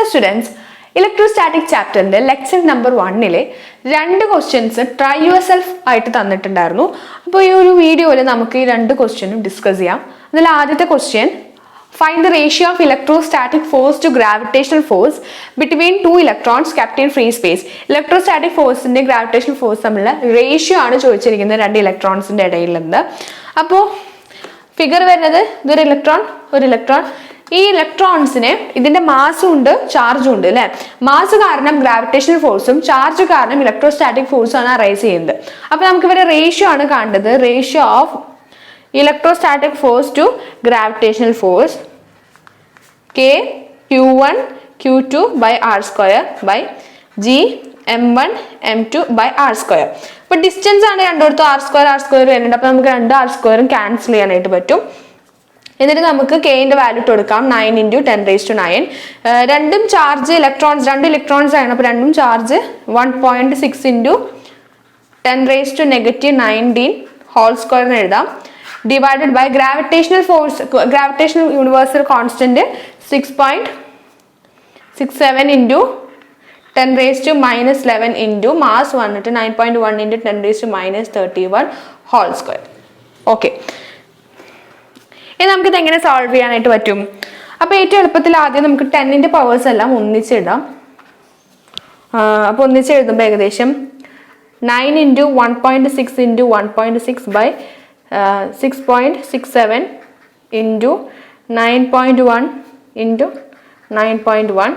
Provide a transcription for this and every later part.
Hello students, Electrostatic chapter lecture number 1 two questions try yourself ആയിട്ട് തന്നിട്ടുണ്ടായിരുന്നു. അപ്പോൾ ഈ ഒരു വീഡിയോയിൽ നമുക്ക് ഈ രണ്ട് ക്വസ്റ്റ്യനും ഡിസ്കസ് ചെയ്യാം. അതിൽ ആദ്യത്തെ question find the ratio of electrostatic force to gravitational force between two electrons kept in free space. Electrostatic force ന്റെ gravitational force തമ്മിലുള്ള റേഷ്യോ ആണ് ചോദിച്ചിരിക്കുന്നത് രണ്ട് ഇലക്ട്രോൺസിന്റെ ഇടയിൽ നിന്ന്. അപ്പോൾ ഫിഗർ വരുന്നത് ഇതൊരു ഇലക്ട്രോൺ ഈ ഇലക്ട്രോൺസിനെ ഇതിന്റെ മാസും ഉണ്ട് ചാർജും ഉണ്ട് അല്ലേ. മാസ് കാരണം ഗ്രാവിറ്റേഷണൽ ഫോഴ്സും ചാർജ് കാരണം ഇലക്ട്രോസ്റ്റാറ്റിക് ഫോഴ്സും ആണ് അറൈസ് ചെയ്യുന്നത്. അപ്പൊ നമുക്ക് ഇവരെ റേഷ്യോ ആണ് കാണേണ്ടത്. Ratio of electrostatic force to gravitational force K Q1 Q2 by R square by G M1 M2 by R square. അപ്പോൾ ഡിസ്റ്റൻസ് ആണ് രണ്ടിടത്തും R square വരുന്നുണ്ട്. അപ്പോൾ നമുക്ക് രണ്ട് R square ക്യാൻസൽ ചെയ്യാനായിട്ട് പറ്റും. എന്നിട്ട് നമുക്ക് K ന്റെ വാല്യൂ ഇട്ട് കൊടുക്കാം 9 × 10⁹. രണ്ടും ചാർജ് രണ്ട് ഇലക്ട്രോൺസ് ആണ്. അപ്പോൾ രണ്ടും ചാർജ് 1.6 × 10⁻⁻19 ഹോൾ സ്ക്വയർ എന്ന് എഴുതാം. Divided by gravitational force gravitational universal constant 6.67 × 10⁻⁻11 into mass വന്നിട്ട് 9.1 × 10⁻31 ഹോൾ സ്ക്വയർ. ഓക്കെ, ഇനി നമുക്കിത് എങ്ങനെ സോൾവ് ചെയ്യാനായിട്ട് പറ്റും? അപ്പോൾ ഏറ്റവും എളുപ്പത്തിൽ ആദ്യം നമുക്ക് 10ന്റെ പവേഴ്സ് എല്ലാം ഒന്നിച്ചിടാം. അപ്പോൾ ഒന്നിച്ചെഴുതുമ്പോൾ ഏകദേശം 9 × 1.6 × 1.6 by 6.67 into 9.1 into 9.1.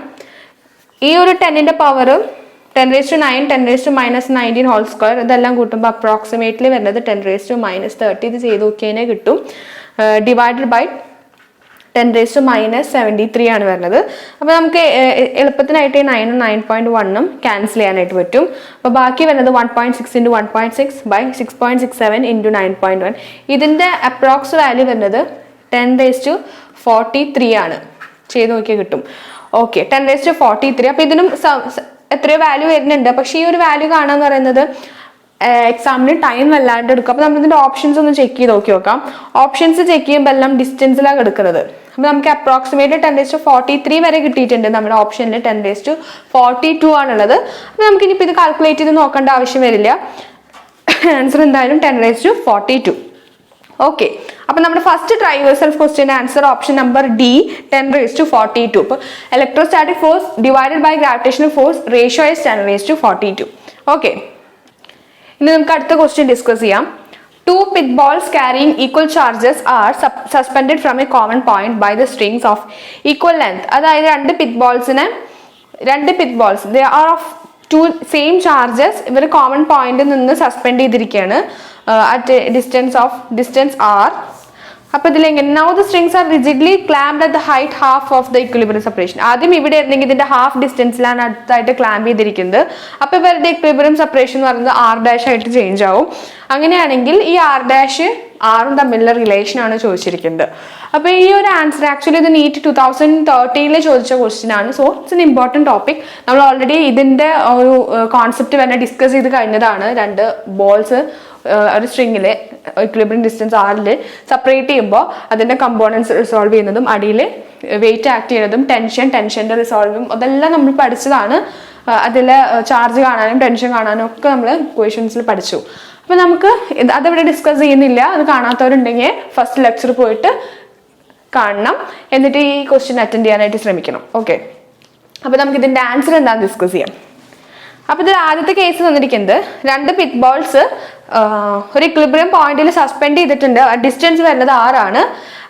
ഈ ഒരു 10ന്റെ പവർ 10⁻9 10⁻−19 ഹോൾ സ്ക്വയർ ഇതെല്ലാം കൂട്ടുമ്പോൾ അപ്രോക്സിമേറ്റ്ലി വരുന്നത് 10⁻−30 ഇത് ചെയ്ത് നോക്കിയതിനെ കിട്ടും. ഡിവൈഡഡ് ബൈ 10⁻73 ആണ് വരുന്നത്. അപ്പോൾ നമുക്ക് എളുപ്പത്തിനായിട്ട് 9 ഉം 9.1 ക്യാൻസൽ ചെയ്യാനായിട്ട് പറ്റും. അപ്പോൾ ബാക്കി വരുന്നത് 1.6 × 1.6 by 6.67 into 9.1. ഇതിന്റെ അപ്രോക്സ് വാല്യൂ വരുന്നത് 10⁻43 ആണ്. ചെയ്ത് നോക്കിയാൽ കിട്ടും. ഓക്കെ, 10⁻43. അപ്പോൾ ഇതിനും എത്രയോ വാല്യൂ വരുന്നുണ്ട്. പക്ഷേ ഈ ഒരു വാല്യൂ കാണാന്ന് പറയുന്നത് എക്സാമിന് ടൈം വല്ലാണ്ട് എടുക്കും. അപ്പോൾ നമ്മൾ ഇതിന്റെ ഓപ്ഷൻസ് ഒന്ന് ചെക്ക് ചെയ്ത് നോക്കാം. ഓപ്ഷൻസ് ചെക്ക് ചെയ്യുമ്പോൾ എല്ലാം ഡിസ്റ്റൻസിലാണ് എടുക്കുന്നത്. അപ്പോൾ നമുക്ക് അപ്രോക്സിമേറ്റ് 10⁻43 വരെ കിട്ടിയിട്ടുണ്ട്. നമ്മുടെ ഓപ്ഷനിൽ 10⁻42 ആണുള്ളത്. അപ്പോൾ നമുക്ക് ഇനിയിപ്പോൾ ഇത് കാൽക്കുലേറ്റ് ചെയ്ത് നോക്കേണ്ട ആവശ്യം വരില്ല. ആൻസർ എന്തായാലും 10⁻42. ഓക്കെ, അപ്പോൾ നമ്മുടെ first try yourself question answer option number D 10⁻42. ഇപ്പോൾ electrostatic force divided by gravitational force ratio is 10⁻42. Okay, ഇനി നമുക്ക് അടുത്ത ക്വസ്റ്റ്യൻ ഡിസ്കസ് ചെയ്യാം. Two pith balls carrying equal charges are suspended from a common point by the strings of equal length. അതായത് രണ്ട് pith balls they are of two same charges. ഇവർ common പോയിന്റിൽ നിന്ന് suspend ചെയ്തിരിക്കുകയാണ് at a distance r. അപ്പോൾ ഇതിൽ എങ്ങനെ now the strings are rigidly clamped at the height half of the equilibrium separation. ആദ്യം ഇവിടെ ആയിരുന്നെങ്കിൽ ഇതിന്റെ ഹാഫ് ഡിസ്റ്റൻസിലാണ് അടുത്തായിട്ട് ക്ലാമ്പ് ചെയ്തിരിക്കുന്നത്. അപ്പോൾ ഇവരുടെ ഇക്വിലിബ്രിയം സെപ്പറേഷൻ എന്ന് പറയുന്നത് r' ആയിട്ട് ചേഞ്ച് ആവും. അങ്ങനെയാണെങ്കിൽ ഈ r' ആറും തമ്മിലുള്ള റിലേഷൻ ആണ് ചോദിച്ചിരിക്കുന്നത്. അപ്പോൾ ഈ ഒരു ആൻസർ ആക്ച്വലി ഇത് NEET 2013 ചോദിച്ച ക്വസ്റ്റ്യൻ ആണ്. So it's an important topic. നമ്മൾ ഓൾറെഡി ഇതിന്റെ ഒരു കോൺസെപ്റ്റ് തന്നെ ഡിസ്കസ് ചെയ്ത് കഴിഞ്ഞതാണ്. രണ്ട് ബോൾസ് ഒരു സ്ട്രിങ്ങില് ഇക്വിലിബ്രിയം ഡിസ്റ്റൻസ് ആറിൽ സെപ്പറേറ്റ് ചെയ്യുമ്പോൾ അതിന്റെ കമ്പോണൻസ് റിസോൾവ് ചെയ്യുന്നതും അടിയിൽ വെയിറ്റ് ആക്ട് ചെയ്യുന്നതും ടെൻഷന്റെ റിസോൾവും അതെല്ലാം നമ്മൾ പഠിച്ചതാണ്. അതിൽ ചാർജ് കാണാനും ടെൻഷൻ കാണാനും ഒക്കെ നമ്മൾ ക്വസ്റ്റ്യൻസിൽ പഠിച്ചു. അപ്പോൾ നമുക്ക് അതിവിടെ ഡിസ്കസ് ചെയ്യുന്നില്ല. അത് കാണാത്തവരുണ്ടെങ്കിൽ ഫസ്റ്റ് ലെക്ചർ പോയിട്ട് കാണണം. എന്നിട്ട് ഈ ക്വസ്റ്റ്യൻ അറ്റൻഡ് ചെയ്യാനായിട്ട് ശ്രമിക്കണം. ഓക്കെ, അപ്പോൾ നമുക്ക് ഇതിന്റെ ആൻസർ എന്താണെന്ന് ഡിസ്കസ് ചെയ്യാം. അപ്പോൾ ഇതിൽ ആദ്യത്തെ കേസ് തന്നിരിക്കുന്നത് രണ്ട് പിത്ത് ബോൾസ് ഒരു ഇക്വിലിബ്രിയം പോയിന്റിൽ സസ്പെൻഡ് ചെയ്തിട്ടുണ്ട്. ഡിസ്റ്റൻസ് വരുന്നത് r ആണ്.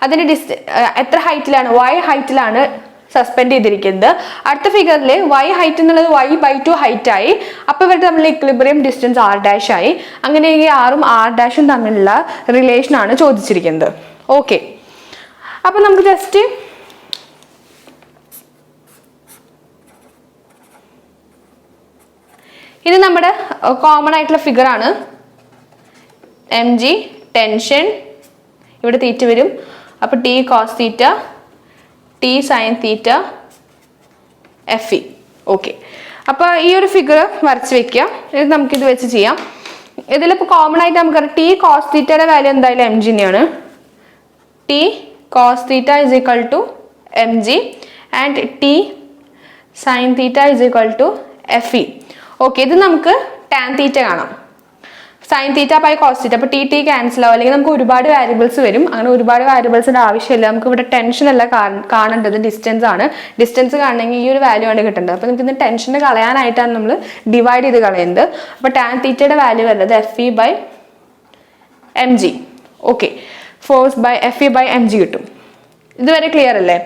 അതിന്റെ എത്ര ഹൈറ്റിലാണ്? y ഹൈറ്റിലാണ് സസ്പെൻഡ് ചെയ്തിരിക്കുന്നത്. അടുത്ത ഫിഗറിൽ y ഹൈറ്റ് എന്നുള്ളത് y/2 ഹൈറ്റ് ആയി. അപ്പോൾ ഇവരുടെ തമ്മിലുള്ള ഇക്വിലിബ്രിയം ഡിസ്റ്റൻസ് r' ആയി. അങ്ങനെ ഈ r ഉം r' തമ്മിലുള്ള റിലേഷൻ ആണ് ചോദിച്ചിരിക്കുന്നത്. ഓക്കെ, അപ്പോൾ നമുക്ക് ജസ്റ്റ് ഇത് നമ്മുടെ കോമൺ ആയിട്ടുള്ള ഫിഗർ ആണ്. mg ടെൻഷൻ, ഇവിടെ തീറ്റ വരും. അപ്പോൾ t cos θ, t sin θ, fe. Okay, അപ്പോൾ ഈ ഒരു ഫിഗർ വരച്ച് വെക്കുക. ഇത് നമുക്കിത് വെച്ച് ചെയ്യാം. ഇതിലിപ്പോൾ കോമൺ ആയിട്ട് നമുക്കറിയാം t cos θയുടെ വാല്യൂ എന്തായാലും mg തന്നെയാണ്. t cos θ is equal to mg and t sin theta is equal to FE. Okay, ഇത് നമുക്ക് tan theta കാണാം. sin theta by cos theta. അപ്പോൾ ടി ക്യാൻസൽ ആവും, അല്ലെങ്കിൽ നമുക്ക് ഒരുപാട് വാരിയബിൾസ് വരും. അങ്ങനെ ഒരുപാട് വാരിയബിൾസിന്റെ ആവശ്യമില്ല. നമുക്ക് ഇവിടെ ടെൻഷൻ അല്ല കാണേണ്ടത്, ഡിസ്റ്റൻസ് ആണ്. ഡിസ്റ്റൻസ് കാണണമെങ്കിൽ ഈ ഒരു വാല്യൂ ആണ് കിട്ടേണ്ടത്. അപ്പോൾ നമുക്ക് ഇന്ന് ടെൻഷന് കളയാനായിട്ടാണ് നമ്മൾ ഡിവൈഡ് ചെയ്ത് കളയുന്നത്. അപ്പോൾ tan theta വാല്യൂ വരുന്നത് FE by mg. Okay, force by FE by mg കിട്ടും. ഇതുവരെ ക്ലിയർ അല്ലേ?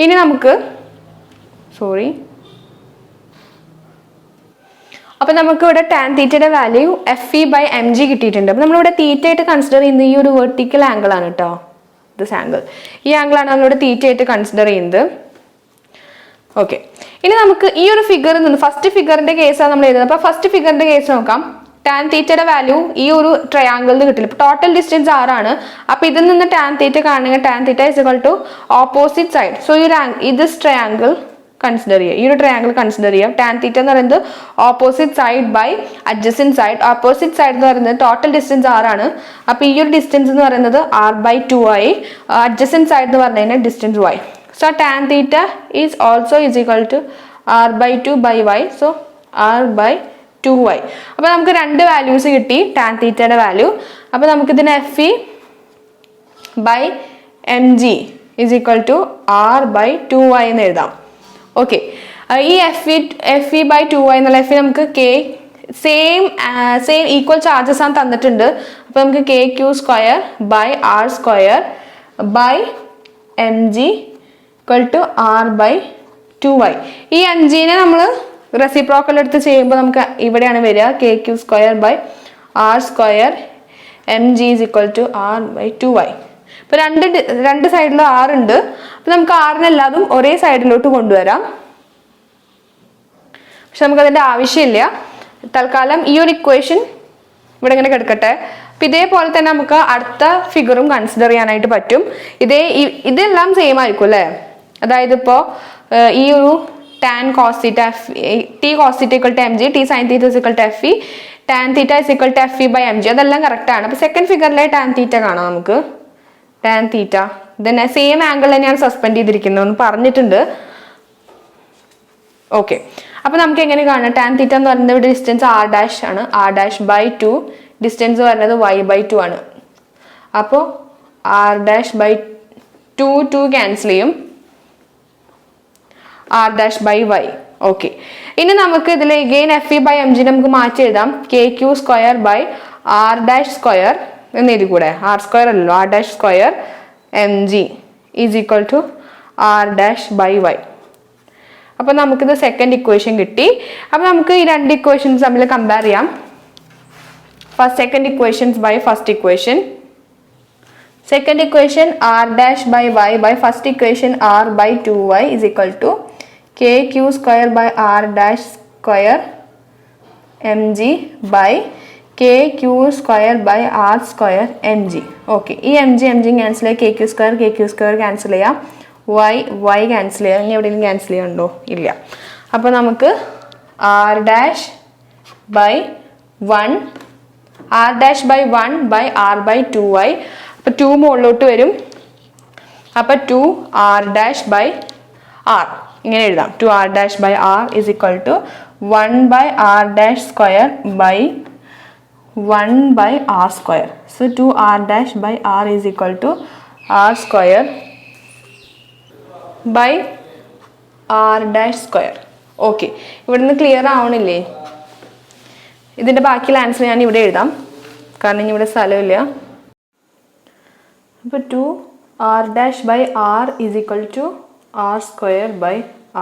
ഇനി നമുക്ക് അപ്പൊ നമുക്ക് ഇവിടെ tan തീറ്റയുടെ വാല്യൂ FE by mg കിട്ടിയിട്ടുണ്ട്. അപ്പൊ നമ്മളിവിടെ തീറ്റ ആയിട്ട് കൺസിഡർ ചെയ്യുന്നത് ഈ ഒരു വെർട്ടിക്കൽ ആംഗിൾ ആണ് കേട്ടോ. ദിസ് ആംഗിൾ, ഈ ആംഗിൾ ആണ് നമ്മളിവിടെ തീറ്റ ആയിട്ട് കൺസിഡർ ചെയ്യുന്നത്. ഓക്കെ, ഇനി നമുക്ക് ഈ ഒരു ഫിഗറിൽ നിന്ന് ഫസ്റ്റ് ഫിഗറിന്റെ കേസാണ് നമ്മൾ എഴുതുന്നത്. അപ്പൊ ഫസ്റ്റ് ഫിഗറിന്റെ കേസ് നോക്കാം. tan തീറ്റയുടെ വാല്യൂ ഈ ഒരു ട്രയാംഗിളിൽ കിട്ടില്ല. ഇപ്പൊ ടോട്ടൽ ഡിസ്റ്റൻസ് 6 ആണ്. അപ്പൊ ഇതിൽ നിന്ന് tan തീറ്റ കാണുക, tan theta is equal to opposite side. So ഇത് ട്രയാംഗിൾ കൺസിഡർ ചെയ്യുക, ഈ ഒരു ട്രയാംഗിൾ കൺസിഡർ ചെയ്യാം. tan തീറ്റ എന്ന് പറയുന്നത് opposite side by adjacent side. Opposite side എന്ന് പറയുന്നത് ടോട്ടൽ ഡിസ്റ്റൻസ് 6 ആണ്. അപ്പൊ ഈ ഒരു ഡിസ്റ്റൻസ് എന്ന് പറയുന്നത് r/2 ആയി. അഡ്ജസൻറ്റ് സൈഡ് എന്ന് പറഞ്ഞു കഴിഞ്ഞാൽ distance y. So tan theta is also is equal to r/2 by y. So r/2y. അപ്പൊ നമുക്ക് രണ്ട് വാല്യൂസ് കിട്ടി tan തീറ്റയുടെ വാല്യൂ. അപ്പൊ നമുക്ക് ഇതിന് FE by mg is equal to r/2y എന്ന് എഴുതാം. ഓക്കെ, ഈ FE by 2y എന്നുള്ള FE നമുക്ക് സെയിം ഈക്വൽ ചാർജസ് ആണ് തന്നിട്ടുണ്ട്. അപ്പൊ നമുക്ക് KQ² by r² by mg equal to r/2y. ഈ mgനെ നമ്മൾ റെസിപ്രോക്കൽ എടുത്ത് ചെയ്യുമ്പോൾ നമുക്ക് ഇവിടെയാണ് വരിക, KQ² by r² mg is equal to r/2y. ഇപ്പൊ രണ്ട് സൈഡിൽ r ഉണ്ട്. അപ്പൊ നമുക്ക് r-നെല്ലാതും ഒരേ സൈഡിലോട്ട് കൊണ്ടുവരാം. പക്ഷെ നമുക്ക് അതിന്റെ ആവശ്യമില്ല. തൽക്കാലം ഈ ഒരു ഇക്വേഷൻ ഇവിടെ ഇങ്ങനെ കിടക്കട്ടെ. അപ്പൊ ഇതേപോലെ തന്നെ നമുക്ക് അടുത്ത ഫിഗറും കൺസിഡർ ചെയ്യാനായിട്ട് പറ്റും. ഇതെല്ലാം സെയിം ആയിരിക്കും അല്ലേ? അതായത് ഇപ്പോ ഈ ഒരു tan cos theta t cos theta equal to mg, t sin theta is equal to FE, tan theta is equal to FE by mg. അതെല്ലാം കറക്റ്റ് ആണ്. അപ്പൊ സെക്കൻഡ് ഫിഗറിലെ tan theta കാണാം നമുക്ക്. tan theta then same angle തന്നെയാണ് suspend ചെയ്തിരിക്കുന്നത് എന്ന് പറഞ്ഞിട്ടുണ്ട്. Okay, അപ്പൊ നമുക്ക് എങ്ങനെ കാണാം? tan theta എന്ന് പറയുന്നത് ഇവിടെ ഡിസ്റ്റൻസ് r' ആണ്. r'/2, ഡിസ്റ്റൻസ് വരുന്നത് y/2 ആണ്. അപ്പോൾ r'/2 ക്യാൻസൽ ചെയ്യും, r'/y. ഓക്കെ, ഇനി നമുക്ക് ഇതിൽ അഗെയിൻ FE by mg നമുക്ക് മാറ്റി എഴുതാം. KQ² by r'² എന്ന് എഴുതി കൂടെ, r² അല്ലല്ലോ, r'² mg is equal to r'/y. അപ്പൊ നമുക്കിത് സെക്കൻഡ് ഇക്വേഷൻ കിട്ടി. അപ്പൊ നമുക്ക് ഈ രണ്ട് ഇക്വേഷൻസ് തമ്മിൽ കമ്പയർ ചെയ്യാം. First second equations by first equation. Second equation r'/y by first equation r/2y is equal to KQ² by r'² mg by KQ² by r² mg. Okay, ഈ mg ക്യാൻസൽ ചെയ്യാം, KQ² cancel ചെയ്യാം, y cancel ചെയ്യാം. ഇനി എവിടെയെങ്കിലും cancel ചെയ്യാനുണ്ടോ? ഇല്ല. അപ്പൊ നമുക്ക് r'/1 by r/2y. അപ്പൊ 2 മുകളിലോട്ട് വരും. അപ്പൊ 2r' r ഇങ്ങനെ എഴുതാം. 2r' r is equal to 1 by r' by 1 by r². So 2r' r is equal to r² by r'². Okay, ഇവിടുന്ന് ക്ലിയർ ആവണില്ലേ? ഇതിന്റെ ബാക്കിയുള്ള ആൻസർ ഞാൻ ഇവിടെ എഴുതാം, കാരണം ഇനി ഇവിടെ സ്ഥലമില്ല. അപ്പൊ 2r' r is equal to r² by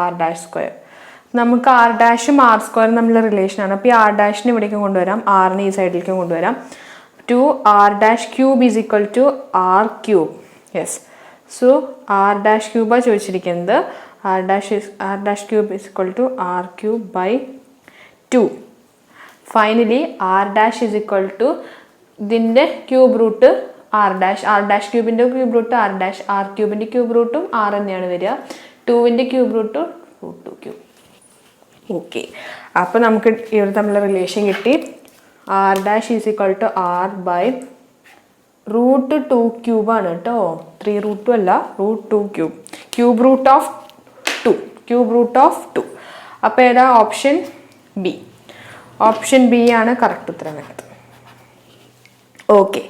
r'². നമുക്ക് r'-ഉം r² തമ്മിലുള്ള റിലേഷൻ ആണ്. അപ്പോൾ ഈ r'-നെ ഇവിടേക്ക് കൊണ്ടുവരാം, r-നെ ഈ സൈഡിലേക്ക് കൊണ്ടുവരാം. 2r'³ is equal to r³. Yes, so r'³ ചോദിച്ചിരിക്കുന്നത് r'³ is equal to r³ by 2. Finally r' is equal to ഇതിൻ്റെ ക്യൂബ് റൂട്ട് r'-ക്യൂബിൻ്റെ ക്യൂബ് റൂട്ട് r'-r³ൻ്റെ ക്യൂബ് റൂട്ടും r തന്നെയാണ് വരിക. 2ൻ്റെ ക്യൂബ് റൂട്ട് √2. ഓക്കെ, അപ്പോൾ നമുക്ക് ഇവർ തമ്മിലുള്ള റിലേഷൻ കിട്ടി. r' is equal to r by √2³ ആണ് കേട്ടോ, 3√2 അല്ല, √2³ cube root of 2. Cube root of 2. അപ്പോൾ ഏതാ ഓപ്ഷൻ ബി. ഓപ്ഷൻ ബി ആണ് കറക്റ്റ് ഉത്തരം വരുന്നത്. ഓക്കെ,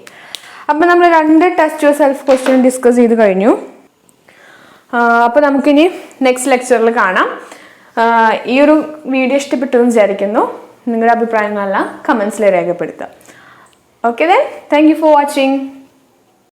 അപ്പം നമ്മൾ 2 ടെസ്റ്റ് സെൽഫ് ക്വസ്റ്റ്യൻ ഡിസ്കസ് ചെയ്ത് കഴിഞ്ഞു. അപ്പോൾ നമുക്കിനി നെക്സ്റ്റ് ലെക്ചറിൽ കാണാം. ഈ ഒരു വീഡിയോ ഇഷ്ടപ്പെട്ടു എന്ന് വിചാരിക്കുന്നു. നിങ്ങളുടെ അഭിപ്രായങ്ങളെല്ലാം കമൻസിൽ രേഖപ്പെടുത്തുക. Okay then, thank you for watching.